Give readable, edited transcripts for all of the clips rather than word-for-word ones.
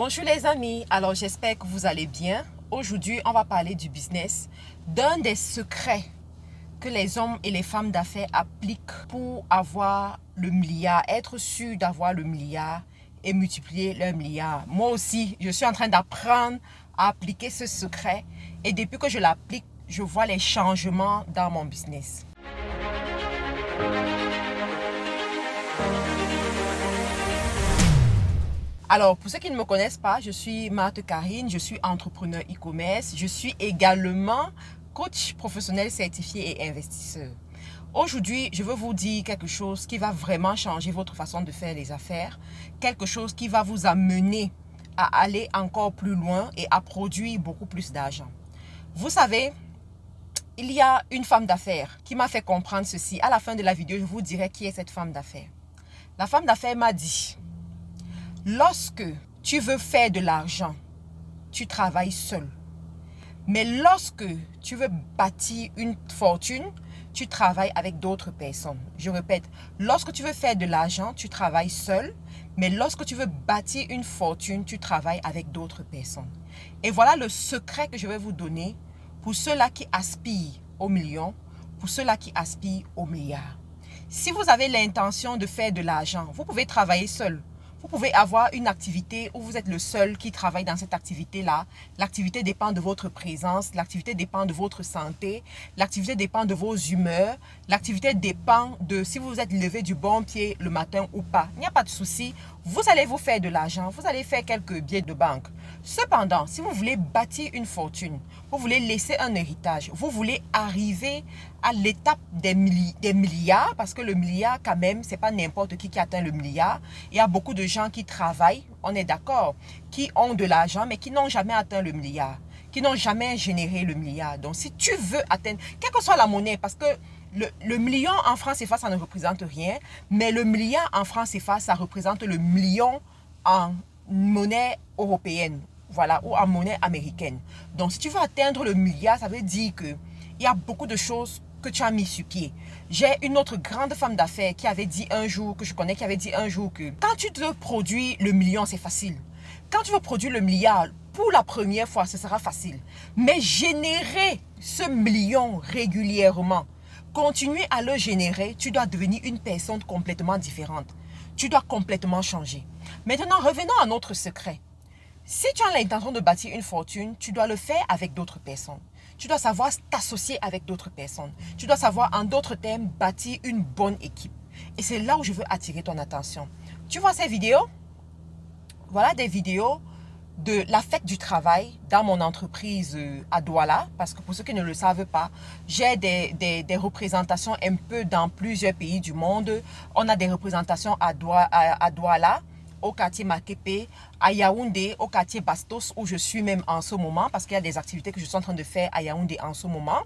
Bonjour les amis, alors j'espère que vous allez bien. Aujourd'hui, on va parler du business, d'un des secrets que les hommes et les femmes d'affaires appliquent pour avoir le milliard, être sûr d'avoir le milliard et multiplier leur milliard. Moi aussi, je suis en train d'apprendre à appliquer ce secret et depuis que je l'applique, je vois les changements dans mon business. Alors, pour ceux qui ne me connaissent pas, je suis Marthe Karine, je suis entrepreneur e-commerce. Je suis également coach professionnel certifié et investisseur. Aujourd'hui, je veux vous dire quelque chose qui va vraiment changer votre façon de faire les affaires. Quelque chose qui va vous amener à aller encore plus loin et à produire beaucoup plus d'argent. Vous savez, il y a une femme d'affaires qui m'a fait comprendre ceci. À la fin de la vidéo, je vous dirai qui est cette femme d'affaires. La femme d'affaires m'a dit: lorsque tu veux faire de l'argent, tu travailles seul. Mais lorsque tu veux bâtir une fortune, tu travailles avec d'autres personnes. Je répète, lorsque tu veux faire de l'argent, tu travailles seul. Mais lorsque tu veux bâtir une fortune, tu travailles avec d'autres personnes. Et voilà le secret que je vais vous donner pour ceux-là qui aspirent au million, pour ceux-là qui aspirent au milliard. Si vous avez l'intention de faire de l'argent, vous pouvez travailler seul. Vous pouvez avoir une activité où vous êtes le seul qui travaille dans cette activité-là. L'activité dépend de votre présence, l'activité dépend de votre santé, l'activité dépend de vos humeurs, l'activité dépend de si vous êtes levé du bon pied le matin ou pas. Il n'y a pas de souci, vous allez vous faire de l'argent, vous allez faire quelques billets de banque. Cependant, si vous voulez bâtir une fortune, vous voulez laisser un héritage, vous voulez arriver à l'étape des milliards, parce que le milliard quand même, c'est pas n'importe qui atteint le milliard. Il y a beaucoup de gens qui travaillent, on est d'accord, qui ont de l'argent mais qui n'ont jamais atteint le milliard, qui n'ont jamais généré le milliard. Donc si tu veux atteindre, quelle que soit la monnaie, parce que le million en francs CFA, ça ne représente rien, mais le milliard en francs CFA, ça représente le million en monnaie européenne, voilà, ou en monnaie américaine. Donc si tu veux atteindre le milliard, ça veut dire que il y a beaucoup de choses que tu as mis sur pied. J'ai une autre grande femme d'affaires qui avait dit un jour, que je connais, qui avait dit un jour que quand tu te produis le million, c'est facile. Quand tu veux produire le milliard, pour la première fois, ce sera facile. Mais générer ce million régulièrement, continuer à le générer, tu dois devenir une personne complètement différente. Tu dois complètement changer. Maintenant, revenons à notre secret. Si tu as l'intention de bâtir une fortune, tu dois le faire avec d'autres personnes. Tu dois savoir t'associer avec d'autres personnes. Tu dois savoir, en d'autres termes, bâtir une bonne équipe. Et c'est là où je veux attirer ton attention. Tu vois ces vidéos? Voilà des vidéos de la fête du travail dans mon entreprise à Douala. Parce que pour ceux qui ne le savent pas, j'ai des représentations un peu dans plusieurs pays du monde. On a des représentations à Douala, au quartier Makepe, à Yaoundé, au quartier Bastos, où je suis même en ce moment, parce qu'il y a des activités que je suis en train de faire à Yaoundé en ce moment.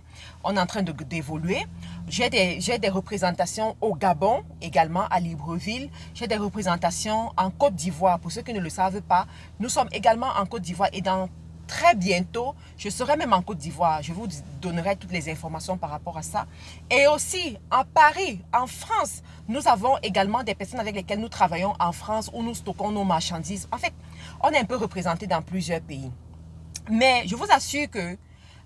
On est en train d'évoluer. J'ai des représentations au Gabon, également à Libreville. J'ai des représentations en Côte d'Ivoire. Pour ceux qui ne le savent pas, nous sommes également en Côte d'Ivoire et dans très bientôt, je serai même en Côte d'Ivoire. Je vous donnerai toutes les informations par rapport à ça. Et aussi, à Paris, en France, nous avons également des personnes avec lesquelles nous travaillons en France où nous stockons nos marchandises. En fait, on est un peu représenté dans plusieurs pays. Mais je vous assure que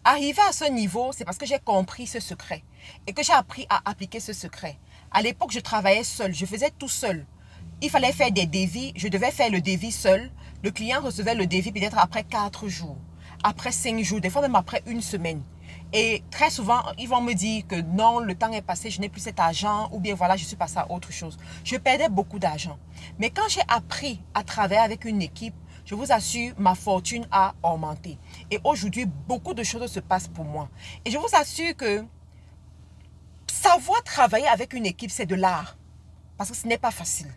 arriver à ce niveau, c'est parce que j'ai compris ce secret et que j'ai appris à appliquer ce secret. À l'époque, je travaillais seul, je faisais tout seul. Il fallait faire des devis, je devais faire le devis seul. Le client recevait le devis peut-être après 4 jours, après 5 jours, des fois même après une semaine. Et très souvent, ils vont me dire que non, le temps est passé, je n'ai plus cet argent, ou bien voilà, je suis passé à autre chose. Je perdais beaucoup d'argent. Mais quand j'ai appris à travailler avec une équipe, je vous assure, ma fortune a augmenté. Et aujourd'hui, beaucoup de choses se passent pour moi. Et je vous assure que savoir travailler avec une équipe, c'est de l'art. Parce que ce n'est pas facile.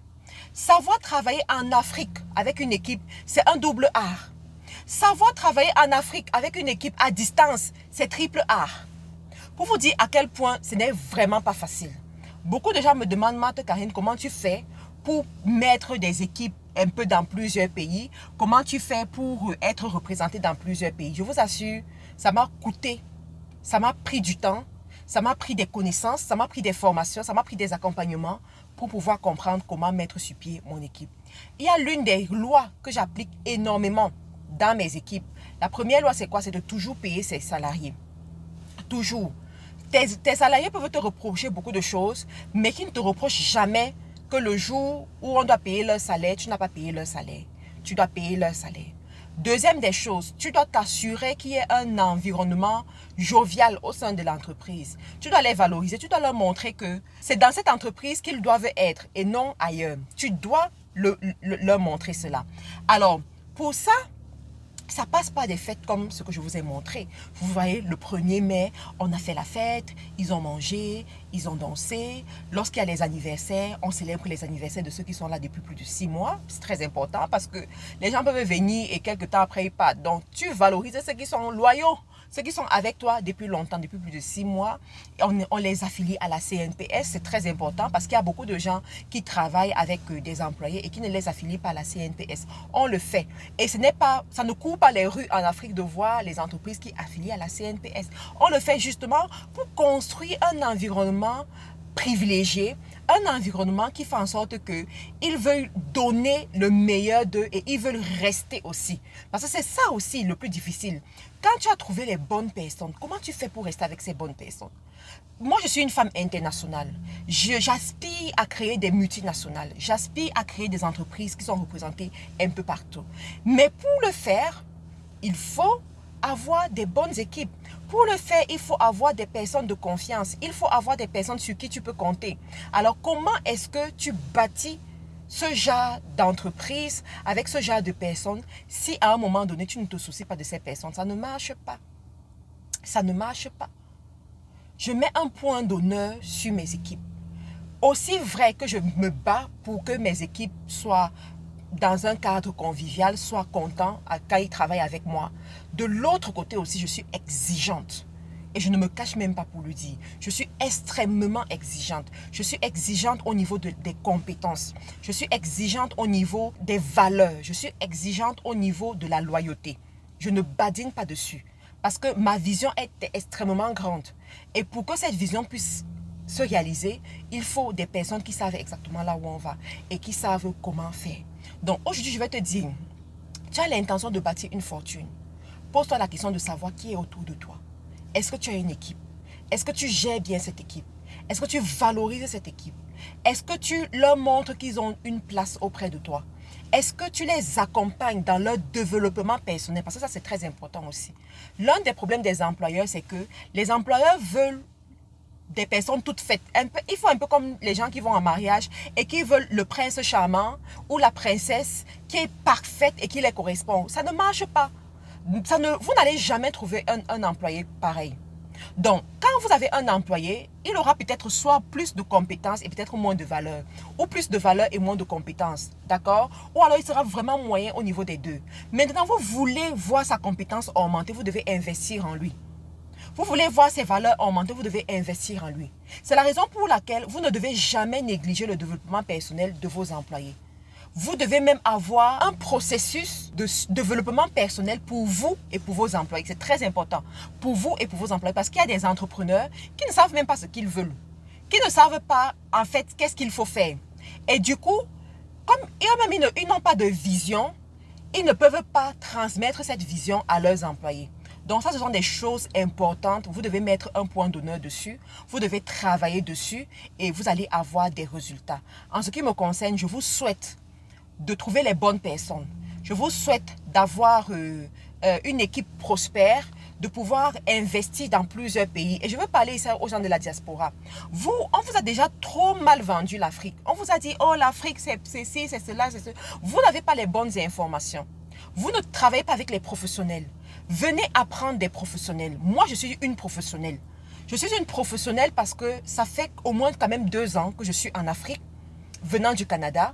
Savoir travailler en Afrique avec une équipe, c'est un double art. Savoir travailler en Afrique avec une équipe à distance, c'est triple art. Pour vous dire à quel point ce n'est vraiment pas facile. Beaucoup de gens me demandent, Marthe Karine, comment tu fais pour mettre des équipes un peu dans plusieurs pays? Comment tu fais pour être représenté dans plusieurs pays? Je vous assure, ça m'a coûté, ça m'a pris du temps, ça m'a pris des connaissances, ça m'a pris des formations, ça m'a pris des accompagnements pour pouvoir comprendre comment mettre sur pied mon équipe. Il y a l'une des lois que j'applique énormément dans mes équipes. La première loi, c'est quoi? C'est de toujours payer ses salariés. Toujours. Tes salariés peuvent te reprocher beaucoup de choses, mais qui ne te reprochent jamais que le jour où on doit payer leur salaire, tu n'as pas payé leur salaire. Tu dois payer leur salaire. Deuxième des choses, tu dois t'assurer qu'il y ait un environnement jovial au sein de l'entreprise. Tu dois les valoriser, tu dois leur montrer que c'est dans cette entreprise qu'ils doivent être et non ailleurs. Tu dois leur montrer cela. Alors, pour ça, ça passe par des fêtes comme ce que je vous ai montré. Vous voyez, le 1er mai, on a fait la fête, ils ont mangé, ils ont dansé. Lorsqu'il y a les anniversaires, on célèbre les anniversaires de ceux qui sont là depuis plus de 6 mois. C'est très important parce que les gens peuvent venir et quelques temps après, ils partent. Donc, tu valorises ceux qui sont loyaux, ceux qui sont avec toi depuis longtemps, depuis plus de 6 mois. On les affilie à la CNPS. C'est très important parce qu'il y a beaucoup de gens qui travaillent avec des employés et qui ne les affilient pas à la CNPS. On le fait. Et ça ne court pas les rues en Afrique de voir les entreprises qui affilient à la CNPS. On le fait justement pour construire un environnement privilégié, un environnement qui fait en sorte qu'ils veulent donner le meilleur d'eux et ils veulent rester aussi. Parce que c'est ça aussi le plus difficile. Quand tu as trouvé les bonnes personnes, comment tu fais pour rester avec ces bonnes personnes? Moi, je suis une femme internationale. J'aspire à créer des multinationales. J'aspire à créer des entreprises qui sont représentées un peu partout. Mais pour le faire, il faut avoir des bonnes équipes. Pour le faire, il faut avoir des personnes de confiance. Il faut avoir des personnes sur qui tu peux compter. Alors, comment est-ce que tu bâtis ce genre d'entreprise avec ce genre de personnes si à un moment donné, tu ne te soucies pas de ces personnes? Ça ne marche pas. Ça ne marche pas. Je mets un point d'honneur sur mes équipes. Aussi vrai que je me bats pour que mes équipes soient dans un cadre convivial, soient contents quand ils travaillent avec moi. De l'autre côté aussi, je suis exigeante. Et je ne me cache même pas pour le dire. Je suis extrêmement exigeante. Je suis exigeante au niveau des compétences. Je suis exigeante au niveau des valeurs. Je suis exigeante au niveau de la loyauté. Je ne badine pas dessus. Parce que ma vision est extrêmement grande. Et pour que cette vision puisse se réaliser, il faut des personnes qui savent exactement là où on va et qui savent comment faire. Donc aujourd'hui, je vais te dire, tu as l'intention de bâtir une fortune. Pose-toi la question de savoir qui est autour de toi. Est-ce que tu as une équipe? Est-ce que tu gères bien cette équipe? Est-ce que tu valorises cette équipe? Est-ce que tu leur montres qu'ils ont une place auprès de toi? Est-ce que tu les accompagnes dans leur développement personnel? Parce que ça, c'est très important aussi. L'un des problèmes des employeurs, c'est que les employeurs veulent des personnes toutes faites. Il faut un peu comme les gens qui vont en mariage et qui veulent le prince charmant ou la princesse qui est parfaite et qui les correspond. Ça ne marche pas. Vous n'allez jamais trouver un employé pareil. Donc, quand vous avez un employé, il aura peut-être soit plus de compétences et peut-être moins de valeur. Ou plus de valeur et moins de compétences. D'accord? Ou alors, il sera vraiment moyen au niveau des deux. Maintenant, vous voulez voir sa compétence augmenter, vous devez investir en lui. Vous voulez voir ses valeurs augmenter, vous devez investir en lui. C'est la raison pour laquelle vous ne devez jamais négliger le développement personnel de vos employés. Vous devez même avoir un processus de développement personnel pour vous et pour vos employés. C'est très important pour vous et pour vos employés parce qu'il y a des entrepreneurs qui ne savent même pas ce qu'ils veulent, qui ne savent pas en fait qu'est-ce qu'il faut faire. Et du coup, comme ils n'ont pas de vision, ils ne peuvent pas transmettre cette vision à leurs employés. Donc ça, ce sont des choses importantes. Vous devez mettre un point d'honneur dessus. Vous devez travailler dessus et vous allez avoir des résultats. En ce qui me concerne, je vous souhaite de trouver les bonnes personnes. Je vous souhaite d'avoir une équipe prospère, de pouvoir investir dans plusieurs pays. Et je veux parler ici aux gens de la diaspora. On vous a déjà trop mal vendu l'Afrique. On vous a dit, oh l'Afrique c'est ci, c'est cela, c'est cela. Vous n'avez pas les bonnes informations. Vous ne travaillez pas avec les professionnels. Venez apprendre des professionnels. Moi, je suis une professionnelle. Je suis une professionnelle parce que ça fait au moins quand même 2 ans que je suis en Afrique, venant du Canada.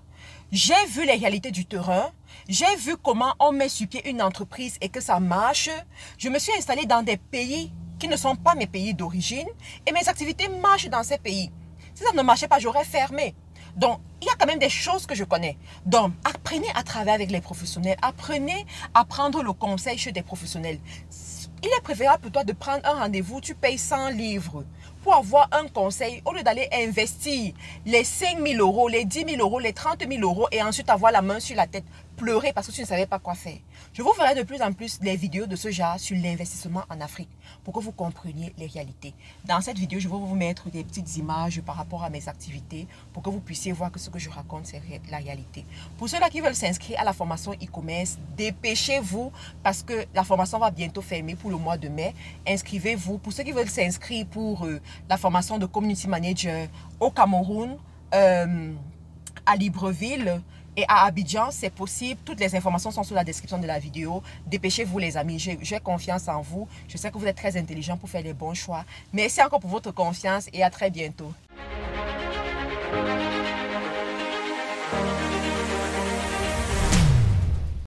J'ai vu les réalités du terrain. J'ai vu comment on met sur pied une entreprise et que ça marche. Je me suis installée dans des pays qui ne sont pas mes pays d'origine et mes activités marchent dans ces pays. Si ça ne marchait pas, j'aurais fermé. Donc, il y a quand même des choses que je connais. Donc, apprenez à travailler avec les professionnels. Apprenez à prendre le conseil chez des professionnels. Il est préférable pour toi de prendre un rendez-vous, tu payes 100 livres pour avoir un conseil, au lieu d'aller investir les 5 000 euros, les 10 000 euros, les 30 000 euros et ensuite avoir la main sur la tête, pleurer parce que tu ne savais pas quoi faire. Je vous ferai de plus en plus des vidéos de ce genre sur l'investissement en Afrique pour que vous compreniez les réalités. Dans cette vidéo, je vais vous mettre des petites images par rapport à mes activités pour que vous puissiez voir que ce que je raconte, c'est la réalité. Pour ceux-là qui veulent s'inscrire à la formation e-commerce, dépêchez-vous parce que la formation va bientôt fermer pour le mois de mai. Inscrivez-vous. Pour ceux qui veulent s'inscrire pour la formation de Community Manager au Cameroun, à Libreville et à Abidjan, c'est possible. Toutes les informations sont sous la description de la vidéo. Dépêchez-vous les amis, j'ai confiance en vous. Je sais que vous êtes très intelligents pour faire les bons choix. Merci encore pour votre confiance et à très bientôt.